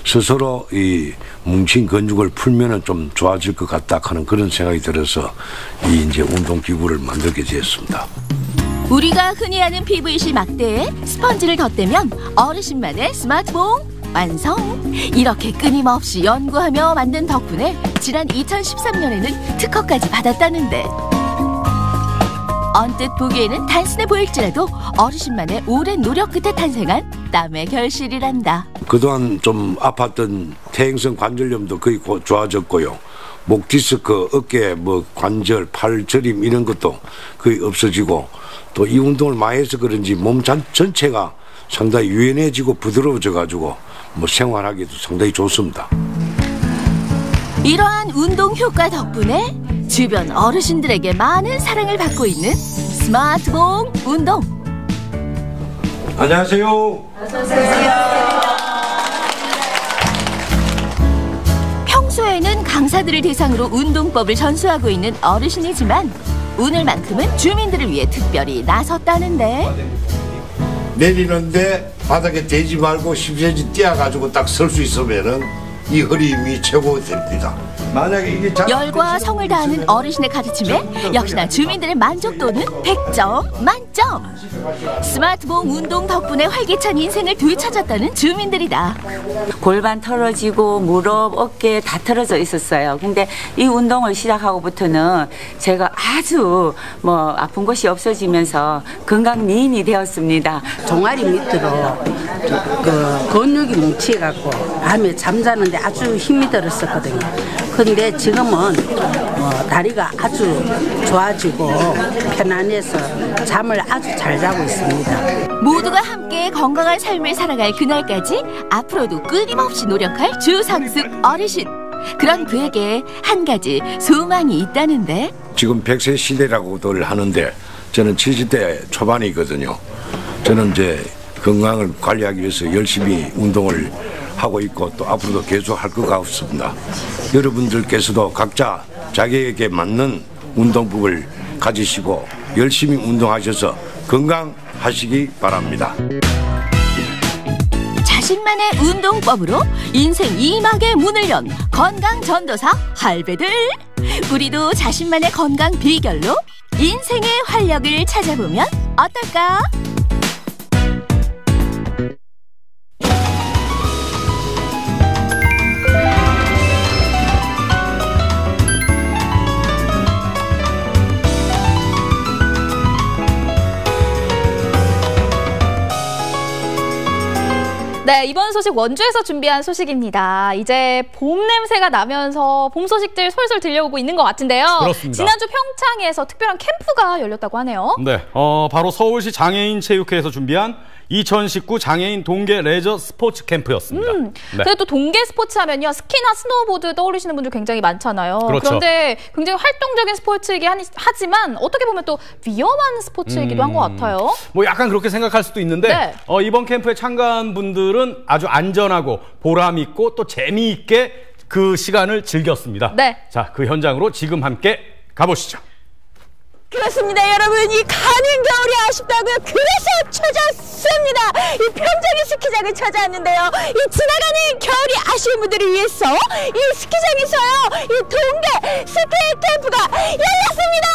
스스로 이 뭉친 근육을 풀면은 좀 좋아질 것 같다 하는 그런 생각이 들어서 이제 운동기구를 만들게 되었습니다. 우리가 흔히 아는 PVC 막대에 스펀지를 덧대면 어르신만의 스마트봉 완성! 이렇게 끊임없이 연구하며 만든 덕분에 지난 2013년에는 특허까지 받았다는데 언뜻 보기에는 단순해 보일지라도 어르신만의 오랜 노력 끝에 탄생한 땀의 결실이란다. 그동안 좀 아팠던 퇴행성 관절염도 거의 좋아졌고요. 목 디스크, 어깨, 관절, 팔 저림 이런 것도 거의 없어지고 또 이 운동을 많이 해서 그런지 몸 전체가 상당히 유연해지고 부드러워져가지고 생활하기도 상당히 좋습니다. 이러한 운동 효과 덕분에 주변 어르신들에게 많은 사랑을 받고 있는 스마트봉 운동. 안녕하세요. 어서 오세요. 평소에는 강사들을 대상으로 운동법을 전수하고 있는 어르신이지만 오늘만큼은 주민들을 위해 특별히 나섰다는데 내리는데 바닥에 대지 말고 10cm 띄어가지고 딱 설 수 있으면은 이 허리 힘이 최고 됩니다. 만약에 이게 열과 성을 다하는 어르신의 가르침에 역시나 주민들의 만족도는 100점 만점. 스마트봉 운동 덕분에 활기찬 인생을 되찾았다는 주민들이다. 골반 털어지고 무릎, 어깨 다 털어져 있었어요. 근데 이 운동을 시작하고부터는 제가 아주 아픈 곳이 없어지면서 건강 미인이 되었습니다. 종아리 밑으로 근육이 뭉치갖고 밤에 잠자는데 아주 힘이 들었었거든요. 근데 지금은 다리가 아주 좋아지고 편안해서 잠을 아주 잘 자고 있습니다. 모두가 함께 건강한 삶을 살아갈 그날까지 앞으로도 끊임없이 노력할 주상숙 어르신. 그런 그에게 한 가지 소망이 있다는데 지금 100세 시대라고들 하는데 저는 70대 초반이거든요. 저는 이제 건강을 관리하기 위해서 열심히 운동을 하고 있고 또 앞으로도 계속 할 것 같습니다. 여러분들께서도 각자 자기에게 맞는 운동법을 가지시고 열심히 운동하셔서 건강하시기 바랍니다. 자신만의 운동법으로 인생 2막의 문을 연 건강 전도사 할배들. 우리도 자신만의 건강 비결로 인생의 활력을 찾아보면 어떨까? 네, 이번 소식 원주에서 준비한 소식입니다. 이제 봄 냄새가 나면서 봄 소식들 솔솔 들려오고 있는 것 같은데요. 그렇습니다. 지난주 평창에서 특별한 캠프가 열렸다고 하네요. 네, 바로 서울시 장애인 체육회에서 준비한 2019 장애인 동계 레저 스포츠 캠프였습니다. 네. 근데 또 동계 스포츠 하면요, 스키나 스노우보드 떠올리시는 분들 굉장히 많잖아요. 그렇죠. 그런데 굉장히 활동적인 스포츠이긴 하지만 어떻게 보면 또 위험한 스포츠이기도 한 것 같아요. 뭐 약간 그렇게 생각할 수도 있는데 네. 이번 캠프에 참가한 분들은 아주 안전하고 보람 있고 또 재미있게 그 시간을 즐겼습니다. 네. 자, 그 현장으로 지금 함께 가보시죠. 그렇습니다, 여러분. 이 가는 겨울이 아쉽다고요. 그래서 찾았습니다. 이 평창의 스키장을 찾아왔는데요. 이 지나가는 겨울이 아쉬운 분들을 위해서 이 스키장에서요, 이 동계 스키 캠프가 열렸습니다.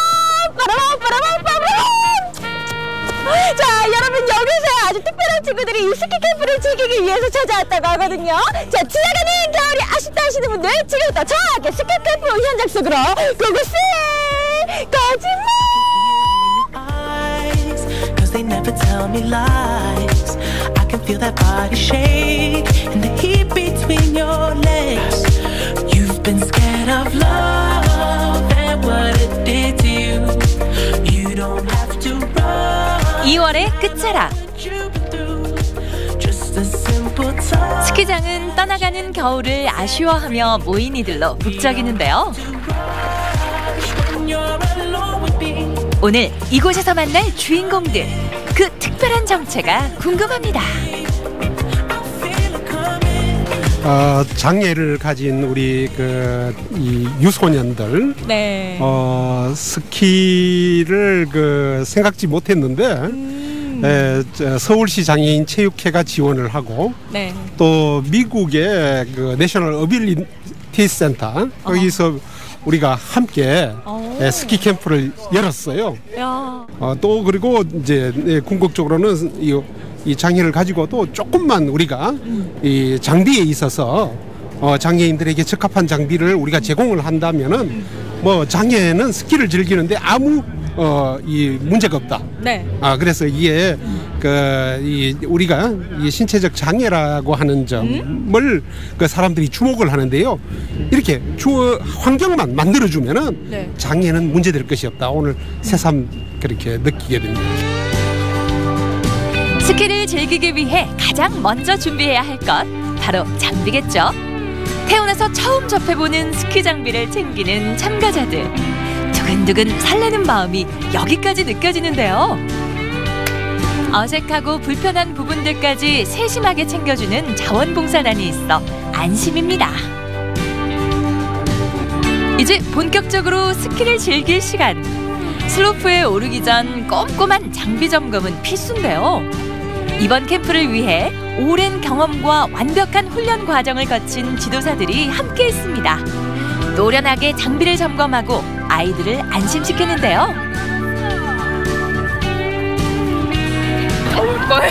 자, 여러분, 여기서 아주 특별한 친구들이 이 스키 캠프를 즐기기 위해서 찾아왔다고 하거든요. 자, 지나가는 겨울이 아쉽다 하시는 분들, 지금부터 저와 함께 스키 캠프 현장 속으로 고고씨 거짓말. They never tell me lies. I can feel that body shake and the heat between your legs. You've been scared of love and what it did to you. You don't have to run. 2월의 끝자락. Just a simple touch. 스키장은 떠나가는 겨울을 아쉬워하며 모인 이들로 북적이는데요. 오늘 이곳에서 만날 주인공들, 그 특별한 정체가 궁금합니다. 장애를 가진 우리 이 유소년들, 네. 스키를 생각지 못했는데 서울시 장애인 체육회가 지원을 하고, 네. 또 미국의 내셔널 어빌리티 센터 거기서 우리가 함께 스키 캠프를 열었어요. 또 그리고 이제 궁극적으로는 이 장애를 가지고도 조금만 우리가 이 장비에 있어서 장애인들에게 적합한 장비를 우리가 제공을 한다면은 뭐 장애는 스키를 즐기는데 아무 이 문제가 없다. 네. 그래서 이게 우리가 이 신체적 장애라고 하는 점을 사람들이 주목을 하는데요. 이렇게 환경만 만들어주면은 네. 장애는 문제될 것이 없다. 오늘 새삼 그렇게 느끼게 됩니다. 스키를 즐기기 위해 가장 먼저 준비해야 할 것, 바로 장비겠죠. 태어나서 처음 접해보는 스키 장비를 챙기는 참가자들. 두근두근 설레는 마음이 여기까지 느껴지는데요. 어색하고 불편한 부분들까지 세심하게 챙겨주는 자원봉사단이 있어 안심입니다. 이제 본격적으로 스키를 즐길 시간. 슬로프에 오르기 전 꼼꼼한 장비 점검은 필수인데요. 이번 캠프를 위해 오랜 경험과 완벽한 훈련 과정을 거친 지도사들이 함께 있습니다. 노련하게 장비를 점검하고 아이들을 안심시키는데요. 더울걸.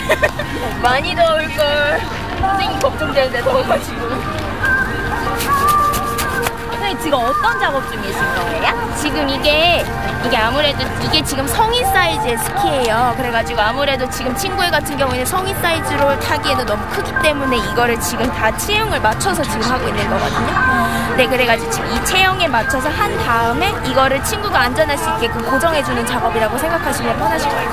많이 더울걸. 선생님 걱정되는데 더워가지고. 선생님 지금 어떤 작업 중이신 거예요? 지금 이게 아무래도 이게 지금 성인 사이즈의 스키예요. 그래가지고 아무래도 지금 친구의 같은 경우에는 성인 사이즈로 타기에는 너무 크기 때문에 이거를 지금 다 체형을 맞춰서 지금 하고 있는 거거든요. 네, 그래가지고 지금 이 체형에 맞춰서 한 다음에 이거를 친구가 안전할 수 있게끔 고정해주는 작업이라고 생각하시면 편하실 거예요.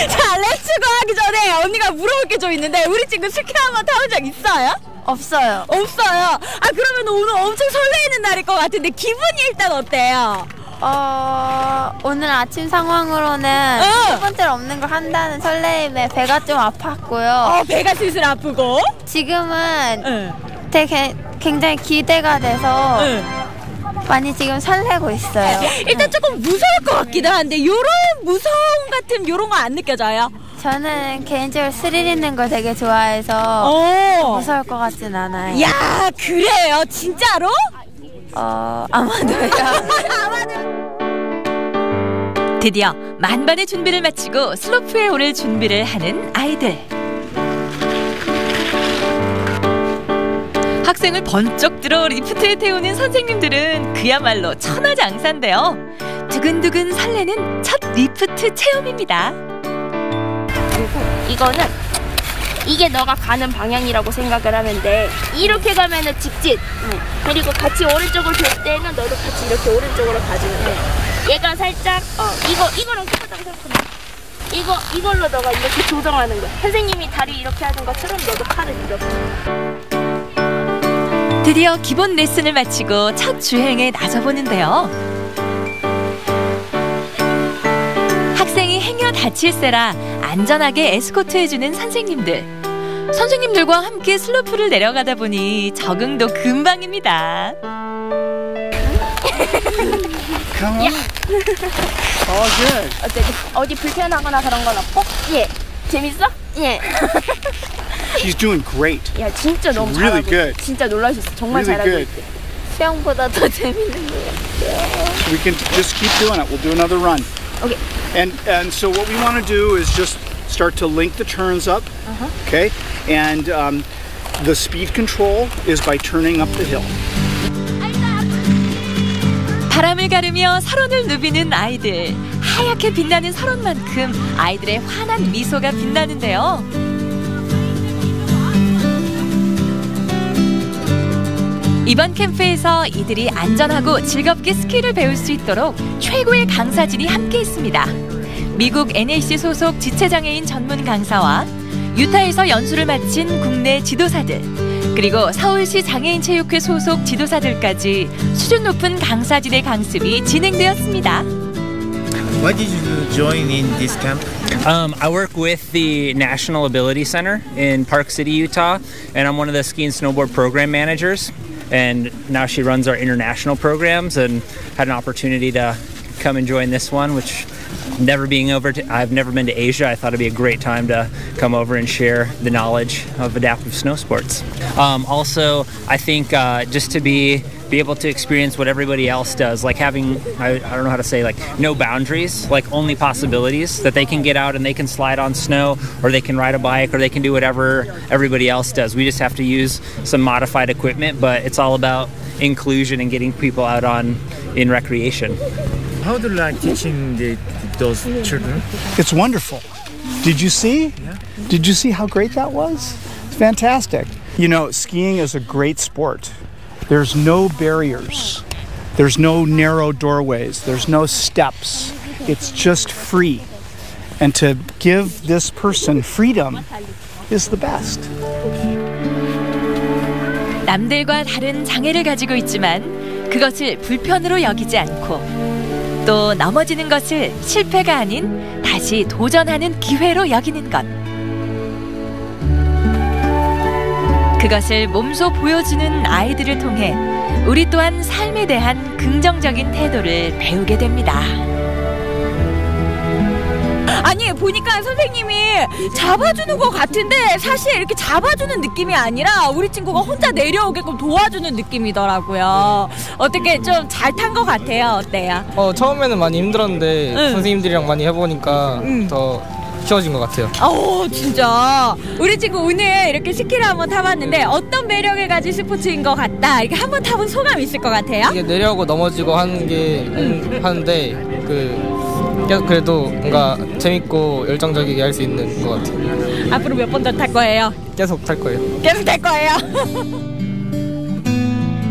자, 렛츠고 하기 전에 언니가 물어볼 게 좀 있는데, 우리 친구 스키 한번 타본 적 있어요? 없어요. 없어요? 그러면 오늘 엄청 설레이는 날일 것 같은데 기분이 일단 어때요? 오늘 아침 상황으로는 첫 번째로 없는 걸 한다는 설레임에 배가 좀 아팠고요. 배가 슬슬 아프고? 지금은 되게 굉장히 기대가 돼서 많이 지금 설레고 있어요. 일단 조금 무서울 것 같기도 한데, 요런 무서움 같은 요런 거 안 느껴져요? 저는 개인적으로 스릴 있는 걸 되게 좋아해서 무서울 것 같진 않아요. 야, 그래요? 진짜로? 아마도요. 드디어 만반의 준비를 마치고 슬로프에 오를 준비를 하는 아이들. 학생을 번쩍 들어 리프트에 태우는 선생님들은 그야말로 천하장사인데요. 두근두근 설레는 첫 리프트 체험입니다. 그리고 이거는 이게 너가 가는 방향이라고 생각을 하면 돼. 이렇게 가면은 직진. 그리고 같이 오른쪽을 돌 때는 너도 같이 이렇게 오른쪽으로 가주면 돼. 얘가 살짝 이거랑 똑같다고 생각하면 이걸로 너가 이렇게 조정하는 거야. 선생님이 다리 이렇게 하는 것처럼 너도 팔을 이렇게. 드디어 기본 레슨을 마치고 첫 주행에 나서보는데요. 학생이 행여 다칠세라 안전하게 에스코트해주는 선생님들과 함께 슬로프를 내려가다 보니 적응도 금방입니다. 야. 어디 불편하거나 그런 건 없고? 예. 재밌어? 예. She's doing great. 야, 진짜 너무 really 잘하고 good. 진짜 놀라셨어. 정말 really 잘하고 good. 있대. 수영보다 더 재밌는 것 같아요. We can just keep doing it. We'll do another run. Okay. And so what we want to do is just start to link the turns up. Okay. And the speed control is by turning up the hill. 바람을 가르며 서론을 누비는 아이들. 하얗게 빛나는 서론만큼 아이들의 환한 미소가 빛나는데요. 이번 캠프에서 이들이 안전하고 즐겁게 스키를 배울 수 있도록 최고의 강사진이 함께 있습니다. 미국 NAC 소속 지체장애인 전문 강사와 유타에서 연수를 마친 국내 지도사들, 그리고 서울시 장애인체육회 소속 지도사들까지 수준 높은 강사진의 강습이 진행되었습니다. Why did you join in this camp? I work with the National Ability Center in Park City, Utah, and I'm one of the ski and snowboard program managers. And now she runs our international programs, and had an opportunity to come and join this one, which I've never been to Asia. I thought it'd be a great time to come over and share the knowledge of adaptive snow sports. Also, I think just to be able to experience what everybody else does, like having, I don't know how to say, like no boundaries, like only possibilities, that they can get out and they can slide on snow, or they can ride a bike, or they can do whatever everybody else does. We just have to use some modified equipment, but it's all about inclusion and getting people out in recreation. How do you like teaching those children? It's wonderful. Did you see? Yeah. Did you see how great that was? It's fantastic. You know, skiing is a great sport. There's no barriers. There's no narrow doorways. There's no steps. It's just free. And to give this person freedom is the best. 남들과 다른 장애를 가지고 있지만 그것을 불편으로 여기지 않고 또 넘어지는 것을 실패가 아닌 다시 도전하는 기회로 여기는 것. 그것을 몸소 보여주는 아이들을 통해 우리 또한 삶에 대한 긍정적인 태도를 배우게 됩니다. 아니 보니까 선생님이 잡아주는 것 같은데 사실 이렇게 잡아주는 느낌이 아니라 우리 친구가 혼자 내려오게끔 도와주는 느낌이더라고요. 어떻게 좀 잘 탄 것 같아요? 어때요? 처음에는 많이 힘들었는데 선생님들이랑 많이 해보니까 더 쉬워진 것 같아요. 진짜 우리 친구 오늘 이렇게 스키를 한번 타봤는데 어떤 매력을 가진 스포츠인 것 같다 이렇게 한번 타본 소감 있을 것 같아요? 이게 내려오고 넘어지고 하는 게 하는데 그래도 뭔가 재밌고 열정적이게 할 수 있는 것 같아요. 앞으로 몇 번 더 탈 거예요? 계속 탈 거예요. 계속 탈 거예요.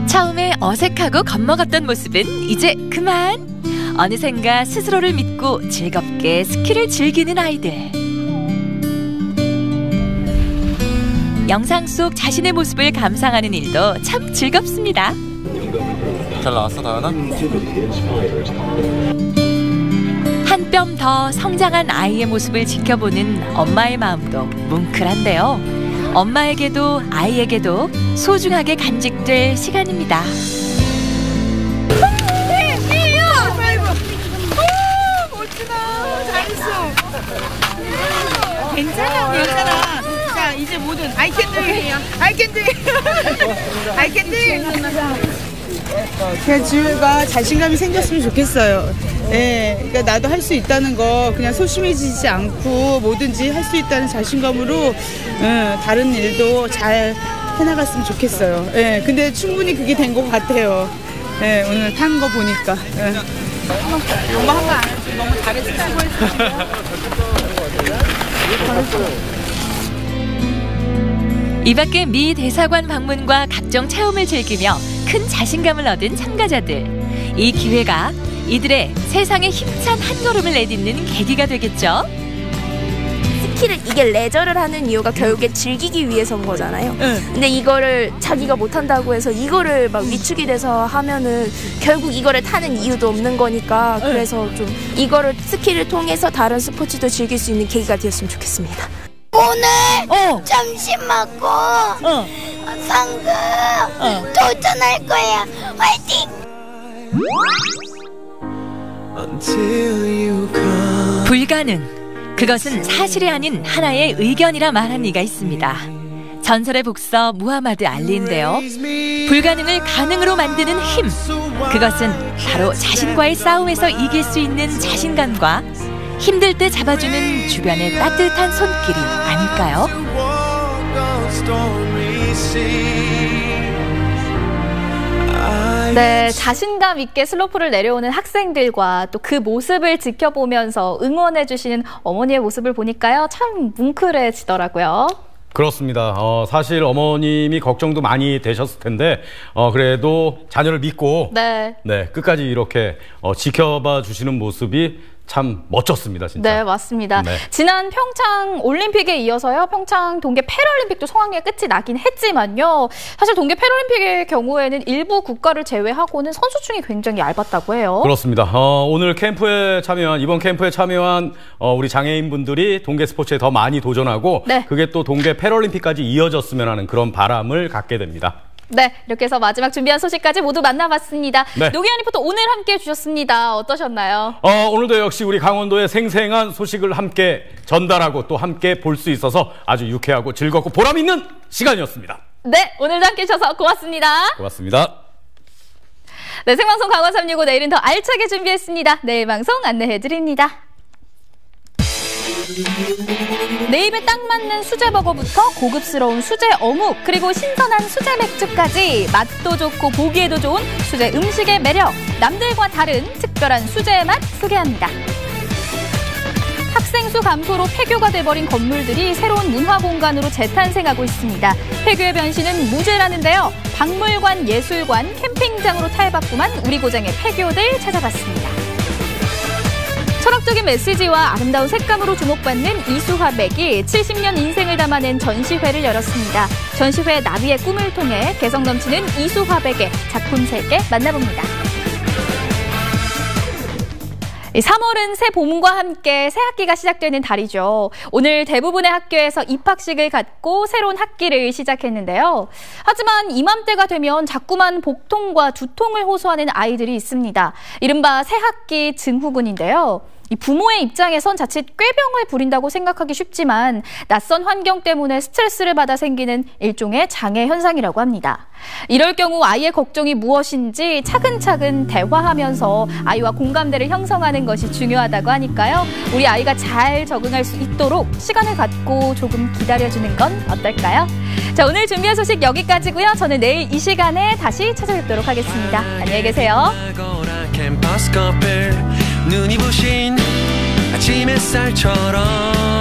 처음에 어색하고 겁먹었던 모습은 이제 그만. 어느샌가 스스로를 믿고 즐겁게 스키를 즐기는 아이들. 영상 속 자신의 모습을 감상하는 일도 참 즐겁습니다. 잘 나왔어, 다현아? 한 뼘 더 성장한 아이의 모습을 지켜보는 엄마의 마음도 뭉클한데요. 엄마에게도 아이에게도 소중하게 간직될 시간입니다. 괜찮아. 자, 이제 모든 I can do it. I can do it. I can do it. 그냥 지우가 자신감이 생겼으면 좋겠어요. 예, 그러니까 나도 할 수 있다는 거 그냥 소심해지지 않고 뭐든지 할 수 있다는 자신감으로 다른 일도 잘 해나갔으면 좋겠어요. 예, 근데 충분히 그게 된 것 같아요. 예, 오늘 탄 거 보니까. 예. 엄마 한 거 안 했지. 너무 잘했어. 수고했어. 이 밖에 미 대사관 방문과 각종 체험을 즐기며 큰 자신감을 얻은 참가자들. 이 기회가 이들의 세상에 힘찬 한 걸음을 내딛는 계기가 되겠죠. 스키를 이게 레저를 하는 이유가 결국에 즐기기 위해서인 거잖아요. 근데 이거를 자기가 못한다고 해서 이거를 막 위축이 돼서 하면은 결국 이거를 타는 이유도 없는 거니까 그래서 좀 이거를 스키를 통해서 다른 스포츠도 즐길 수 있는 계기가 되었으면 좋겠습니다. 오늘 점심 먹고 상금 도전할 거야. 화이팅! 불가능. 그것은 사실이 아닌 하나의 의견이라 말한 이가 있습니다. 전설의 복서 무하마드 알리인데요. 불가능을 가능으로 만드는 힘. 그것은 바로 자신과의 싸움에서 이길 수 있는 자신감과 힘들 때 잡아주는 주변의 따뜻한 손길이 아닐까요? 네, 자신감 있게 슬로프를 내려오는 학생들과 또 그 모습을 지켜보면서 응원해주시는 어머니의 모습을 보니까요, 참 뭉클해지더라고요. 그렇습니다. 사실 어머님이 걱정도 많이 되셨을 텐데 그래도 자녀를 믿고 네, 끝까지 이렇게 지켜봐 주시는 모습이 참 멋졌습니다, 진짜. 네, 맞습니다. 네. 지난 평창 올림픽에 이어서요, 평창 동계 패럴림픽도 성황리에 끝이 나긴 했지만요. 사실 동계 패럴림픽의 경우에는 일부 국가를 제외하고는 선수층이 굉장히 얇았다고 해요. 그렇습니다. 오늘 캠프에 참여한, 이번 캠프에 참여한 우리 장애인분들이 동계 스포츠에 더 많이 도전하고 그게 또 동계 패럴림픽까지 이어졌으면 하는 그런 바람을 갖게 됩니다. 네, 이렇게 해서 마지막 준비한 소식까지 모두 만나봤습니다. 네. 노기현 리포터 오늘 함께해 주셨습니다. 어떠셨나요? 오늘도 역시 우리 강원도의 생생한 소식을 함께 전달하고 또 함께 볼 수 있어서 아주 유쾌하고 즐겁고 보람 있는 시간이었습니다. 네, 오늘도 함께해 주셔서 고맙습니다. 고맙습니다. 네, 생방송 강원 365 내일은 더 알차게 준비했습니다. 내일 방송 안내해드립니다. 내 입에 딱 맞는 수제버거부터 고급스러운 수제 어묵, 그리고 신선한 수제 맥주까지 맛도 좋고 보기에도 좋은 수제 음식의 매력, 남들과 다른 특별한 수제의 맛 소개합니다. 학생 수 감소로 폐교가 돼버린 건물들이 새로운 문화 공간으로 재탄생하고 있습니다. 폐교의 변신은 무죄라는데요. 박물관, 예술관, 캠핑장으로 탈바꿈한 우리 고장의 폐교들 찾아봤습니다. 철학적인 메시지와 아름다운 색감으로 주목받는 이수화백이 70년 인생을 담아낸 전시회를 열었습니다. 전시회 나비의 꿈을 통해 개성 넘치는 이수화백의 작품 세계 만나봅니다. 3월은 새 봄과 함께 새 학기가 시작되는 달이죠. 오늘 대부분의 학교에서 입학식을 갖고 새로운 학기를 시작했는데요. 하지만 이맘때가 되면 자꾸만 복통과 두통을 호소하는 아이들이 있습니다. 이른바 새 학기 증후군인데요. 이 부모의 입장에선 자칫 꾀병을 부린다고 생각하기 쉽지만 낯선 환경 때문에 스트레스를 받아 생기는 일종의 장애 현상이라고 합니다. 이럴 경우 아이의 걱정이 무엇인지 차근차근 대화하면서 아이와 공감대를 형성하는 것이 중요하다고 하니까요. 우리 아이가 잘 적응할 수 있도록 시간을 갖고 조금 기다려주는 건 어떨까요? 자, 오늘 준비한 소식 여기까지고요. 저는 내일 이 시간에 다시 찾아뵙도록 하겠습니다. 안녕히 계세요. 눈이 부신 아침 햇살처럼